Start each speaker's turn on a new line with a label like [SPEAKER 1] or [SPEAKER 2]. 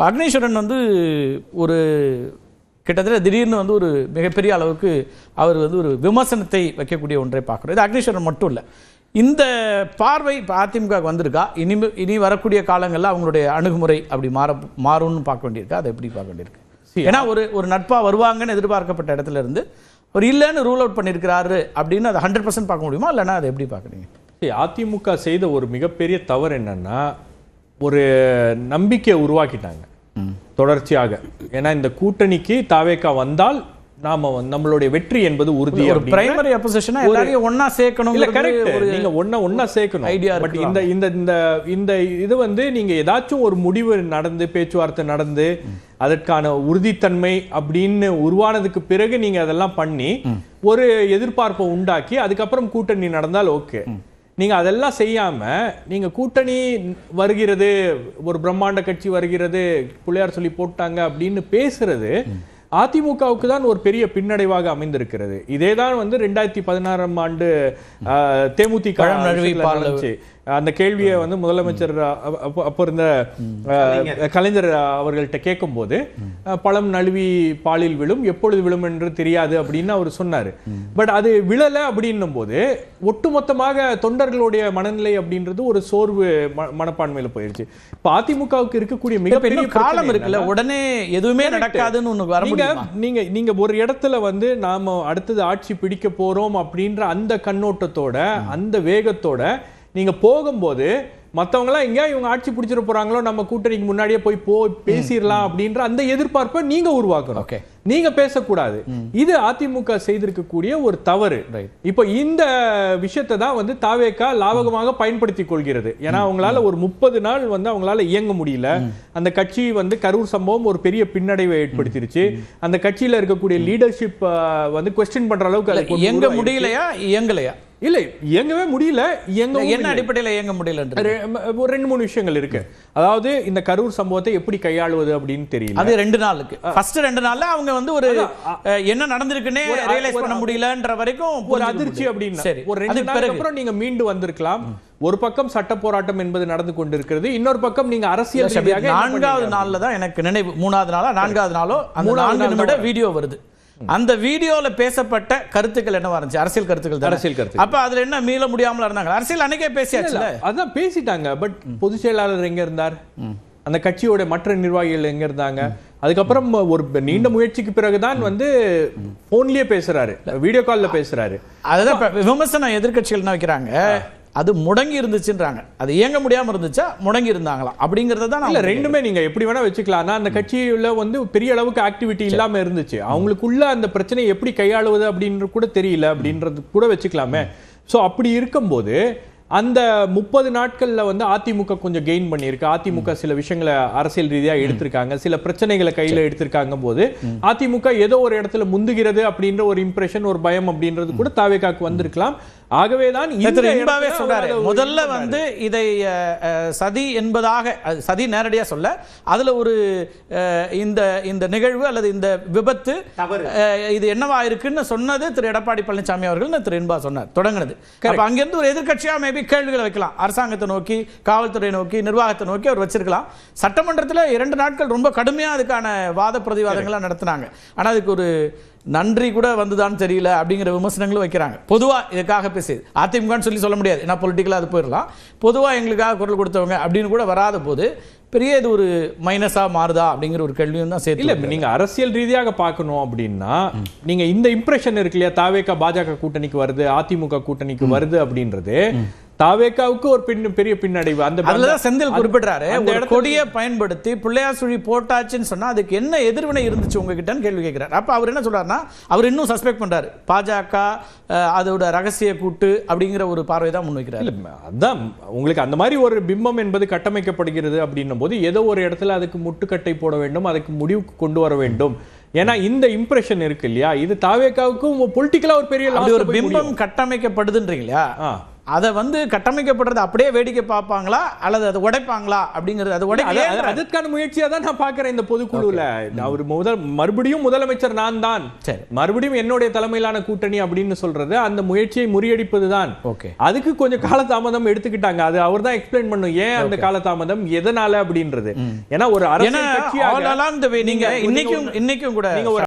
[SPEAKER 1] அக்னீஸ்வரன் வந்து ஒரு கிட்டத்தட்ட திடீர்னு வந்து ஒரு மிகப்பெரிய அளவுக்கு அவர் வந்து ஒரு விமர்சனத்தை வைக்கக்கூடிய ஒன்றை பார்க்குறோம். இது அக்னீஸ்வரன் மட்டும் இல்லை, இந்த பார்வை இப்போ அதிமுக வந்திருக்கா, இனி வரக்கூடிய காலங்களில் அவங்களுடைய அணுகுமுறை அப்படி மாறும்னு பார்க்க வேண்டியிருக்கா, அதை எப்படி பார்க்க வேண்டியிருக்கு? ஏன்னா ஒரு நட்பாக வருவாங்கன்னு எதிர்பார்க்கப்பட்ட இடத்துல இருந்து ஒரு இல்லைன்னு ரூல் அவுட் பண்ணியிருக்கிறாரு அப்படின்னு அதை 100% பார்க்க முடியுமா, இல்லைன்னா அதை எப்படி பார்க்குறீங்க?
[SPEAKER 2] அதிமுக செய்த ஒரு மிகப்பெரிய தவறு என்னன்னா, ஒரு நம்பிக்கையை உருவாக்கிட்டாங்க தொடர்ச்சியாக. ஏன்னா இந்த கூட்டணிக்கு தாவேகா வந்தால் நாம நம்மளுடைய வெற்றி என்பது உறுதி.
[SPEAKER 1] ஒரு பிரைமரி அப்போசிஷனா எல்லாரையும் ஒண்ணா சேர்க்கணும்.
[SPEAKER 2] இல்ல கரெக்ட், நீங்க ஒண்ணா சேர்க்கணும் ஐடியா. பட் இந்த இது வந்து நீங்க ஏதாச்சும் ஒரு முடிவு நடந்து பேச்சுவார்த்தை நடந்து அதற்கான உறுதித்தன்மை அப்படின்னு உருவானதுக்கு பிறகு நீங்க அதெல்லாம் பண்ணி ஒரு எதிர்பார்ப்பை உண்டாக்கி அதுக்கப்புறம் கூட்டணி நடந்தால் ஓகே. நீங்க அதெல்லாம் செய்யாம நீங்க கூட்டணி வருகிறது, ஒரு பிரம்மாண்ட கட்சி வருகிறது, பிள்ளையார் சொல்லி போட்டாங்க அப்படின்னு பேசுறது அதிமுகவுக்கு தான் ஒரு பெரிய பின்னடைவாக அமைந்திருக்கிறது. இதேதான் வந்து 2016 ஆண்டு தேமுதிக அந்த கேள்வியை வந்து முதலமைச்சர் அப்போ இருந்த கலைஞர் அவர்கள்ட்ட கேட்கும் போது பழம் நழுவி பாலில் விழும், எப்பொழுது விழும் என்று தெரியாது அப்படின்னு அவர் சொன்னாரு. பட் அது விழல அப்படின்னும் போது ஒட்டுமொத்தமாக தொண்டர்களுடைய மனநிலை அப்படின்றது ஒரு சோர்வு மனப்பான்மையில போயிருச்சு. இப்ப அதிமுகவுக்கு இருக்கக்கூடிய மிகப்பெரிய
[SPEAKER 1] காலம் இருக்குல்ல, உடனே எதுவுமே நடக்காதுன்னு
[SPEAKER 2] நீங்க ஒரு இடத்துல வந்து நாம அடுத்தது ஆட்சி பிடிக்க போறோம் அப்படின்ற அந்த கண்ணோட்டத்தோட அந்த வேகத்தோட நீங்க போகும்போது மற்றவங்களாம் எங்கேயா இவங்க ஆட்சி பிடிச்சிட போறாங்களோ, நம்ம கூட்டணிக்கு முன்னாடியே போய் பேசிடலாம் அப்படின்ற அந்த எதிர்பார்ப்பை நீங்க உருவாக்கணும், நீங்க பேசக்கூடாது. இது அதிமுக செய்திருக்கக்கூடிய ஒரு தவறு. இப்போ இந்த விஷயத்தை தான் வந்து தாவேகா லாபகமாக பயன்படுத்தி கொள்கிறது. ஏன்னா அவங்களால ஒரு 30 நாள் வந்து அவங்களால இயங்க முடியல. அந்த கட்சி வந்து கரூர் சம்பவம் ஒரு பெரிய பின்னடைவை ஏற்படுத்திருச்சு. அந்த கட்சியில இருக்கக்கூடிய லீடர்ஷிப் வந்து குவெஸ்டின் பண்ற அளவுக்கு
[SPEAKER 1] இயங்க முடியலையா, இயங்கலையா?
[SPEAKER 2] இல்ல இயங்கவே முடியல.
[SPEAKER 1] என்ன அடிப்படையில் இயங்க முடியல?
[SPEAKER 2] ஒரு 2-3 விஷயங்கள் இருக்கு. அதாவது இந்த கரூர் சம்பவத்தை எப்படி கையாளுவது அப்படின்னு தெரியல.
[SPEAKER 1] அது 2 நாளுக்கு ஃபர்ஸ்ட் 2 நாள்ல அவங்க வந்து ஒரு என்ன நடந்திருக்குன்னே ரியலைஸ் பண்ண முடியலன்ற வரைக்கும்
[SPEAKER 2] ஒரு அதிர்ச்சி அப்படின்னு ஒரு 2 நாளுக்கு அப்புறம் நீங்க மீண்டு வந்திருக்கலாம். ஒரு பக்கம் சட்ட போராட்டம் என்பது நடந்து கொண்டிருக்கிறது, இன்னொரு பக்கம் நீங்க அரசியல்
[SPEAKER 1] 4வது நாள்ல தான் எனக்கு நினைவு, 3வது நாளோ 4வது நாளோ அந்த 4 நிமிட வீடியோ வருது. அந்த வீடியோல பேசப்பட்ட கருத்துக்கள் என்னவா இருந்துச்சு? அரசியல் கருத்துக்கள். அப்ப அதுல என்ன மீள முடியாமல இருந்தாங்க? அரசியல் அன்னைக்கே பேசியாச்சு,
[SPEAKER 2] அதான் பேசிட்டாங்க. பட் பொதுச் செயலாளர் எங்க இருந்தார்? அந்த கட்சியோட மற்ற நிர்வாகிகள் எங்க இருந்தாங்க? அதுக்கப்புறம் ஒரு நீண்ட முயற்சிக்கு பிறகுதான் வந்து போன்லயே பேசுறாரு, வீடியோ கால்ல பேசுறாரு.
[SPEAKER 1] அதுதான் விமர்சனம் எதிர்கட்சிகள் என்ன வைக்கிறாங்க, அது முடங்கி இருந்துச்சுன்றாங்க. அது இயங்க முடியாம இருந்துச்சா முடங்கி இருந்தாங்களா அப்படிங்கறத தான்.
[SPEAKER 2] இல்ல ரெண்டுமே நீங்க எப்படி வேணா வச்சுக்கலாம். ஆனா அந்த கட்சியில வந்து பெரிய அளவுக்கு ஆக்டிவிட்டி இல்லாம இருந்துச்சு. அவங்களுக்குள்ள அந்த பிரச்சனையை எப்படி கையாளுவது அப்படின்னு கூட தெரியல அப்படின்றது கூட வச்சுக்கலாமே. சோ அப்படி இருக்கும்போது அந்த 30 நாட்கள்ல வந்து அதிமுக கொஞ்சம் கெயின் பண்ணியிருக்கு. அதிமுக சில விஷயங்களை அரசியல் ரீதியா எடுத்திருக்காங்க, சில பிரச்சனைகளை கையில எடுத்திருக்காங்க போது அதிமுக ஏதோ ஒரு இடத்துல முந்துகிறது அப்படின்ற ஒரு இம்ப்ரெஷன், ஒரு பயம் அப்படின்றது கூட தாவேகாக்கு வந்திருக்கலாம். ஆகவேதான்
[SPEAKER 1] முதல்ல வந்து இதை சதி என்பதாக, சதி நேரடியா சொல்ல, அதுல ஒரு இந்த நிகழ்வு அல்லது இந்த விபத்து இது என்னவா இருக்குன்னு சொன்னது திரு எடப்பாடி பழனிசாமி அவர்கள் திரு இன்பா சொன்னார் தொடங்கினது. அங்கிருந்து ஒரு எதிர்கட்சியா மேபி கேள்விகளை வைக்கலாம், அரசாங்கத்தை நோக்கி, காவல்துறை நோக்கி, நிர்வாகத்தை நோக்கி அவர் வச்சிருக்கலாம். சட்டமன்றத்தில் 2 நாட்கள் ரொம்ப கடுமையா அதுக்கான வாத பிரதிவாதங்கள்லாம் நடத்தினாங்க. ஆனா அதுக்கு ஒரு நன்றி கூட வந்துதான் தெரியல அப்படிங்கிற விமர்சனங்களும் வைக்கிறாங்க. பொதுவா இதுக்காக பேசி அதிமுகன்னு சொல்ல முடியாது, ஏன்னா பொலிட்டிக்கலா அது போயிடலாம். பொதுவா எங்களுக்காக குரல் கொடுத்தவங்க அப்படின்னு கூட வராத போது பெரிய இது ஒரு மைனஸா மாறுதா அப்படிங்கிற ஒரு கேள்வியும் தான் சேர்த்து.
[SPEAKER 2] இல்ல நீங்க அரசியல் ரீதியாக பார்க்கணும் அப்படின்னா நீங்க இந்த இம்ப்ரெஷன் இருக்கு இல்லையா, தாவேகா பாஜக கூட்டணிக்கு வருது, அதிமுக கூட்டணிக்கு வருது அப்படின்றது தாவேகாவுக்கு ஒரு பெரிய பின்னடைவு.
[SPEAKER 1] அந்த செந்தில் குறிப்பிடுறாரு, அந்த கொடியை பயன்படுத்தி பிள்ளையார் சுழி போட்டாச்சுன்னு சொன்னா அதுக்கு என்ன எதிர்வினை இருந்துச்சு உங்ககிட்டன்னு கேள்வி கேட்கிறார். அப்ப அவர் என்ன சொல்றாருன்னா, அவர் இன்னும் சஸ்பெக்ட் பண்றாரு, பாஜக அதோட ரகசிய கூட்டு அப்படிங்கிற ஒரு பார்வை தான் முன்வைக்கிறார்.
[SPEAKER 2] அதான் உங்களுக்கு அந்த மாதிரி ஒரு பிம்பம் என்பது கட்டமைக்கப்படுகிறது அப்படின்னும் போது ஏதோ ஒரு இடத்துல அதுக்கு முட்டுக்கட்டை போட வேண்டும், அதுக்கு முடிவுக்கு கொண்டு வர வேண்டும். ஏன்னா இந்த இம்ப்ரெஷன் இருக்கு இல்லையா, இது தாவேகாவுக்கும் பொலிட்டிக்கலா ஒரு பெரிய
[SPEAKER 1] ஒரு பிம்பம் கட்டமைக்கப்படுதுன்றீங்களா? அதை வந்து கட்டமைக்கப்படுறது அப்படியே வேடிக்கை பார்ப்பாங்களா அல்லது அதை உடைப்பாங்களா அப்படிங்கிறது அது உடைக்க
[SPEAKER 2] அதுக்கான முயற்சியா தான் நான் பார்க்கிறேன் இந்த பொதுக்குழுல. அவர் மறுபடியும் முதலமைச்சர் நான் தான், மறுபடியும் என்னுடைய தலைமையிலான கூட்டணி அப்படின்னு சொல்றது அந்த முயற்சியை முறியடிப்பது தான். அதுக்கு கொஞ்சம் காலதாமதம் எடுத்துக்கிட்டாங்க. அது அவர் தான் எக்ஸ்பிளைன் பண்ணும் ஏன் அந்த காலதாமதம் எதனால அப்படின்றது. ஏன்னா ஒரு அரசியல் கட்சியாக
[SPEAKER 1] நீங்க இன்னைக்கும் கூட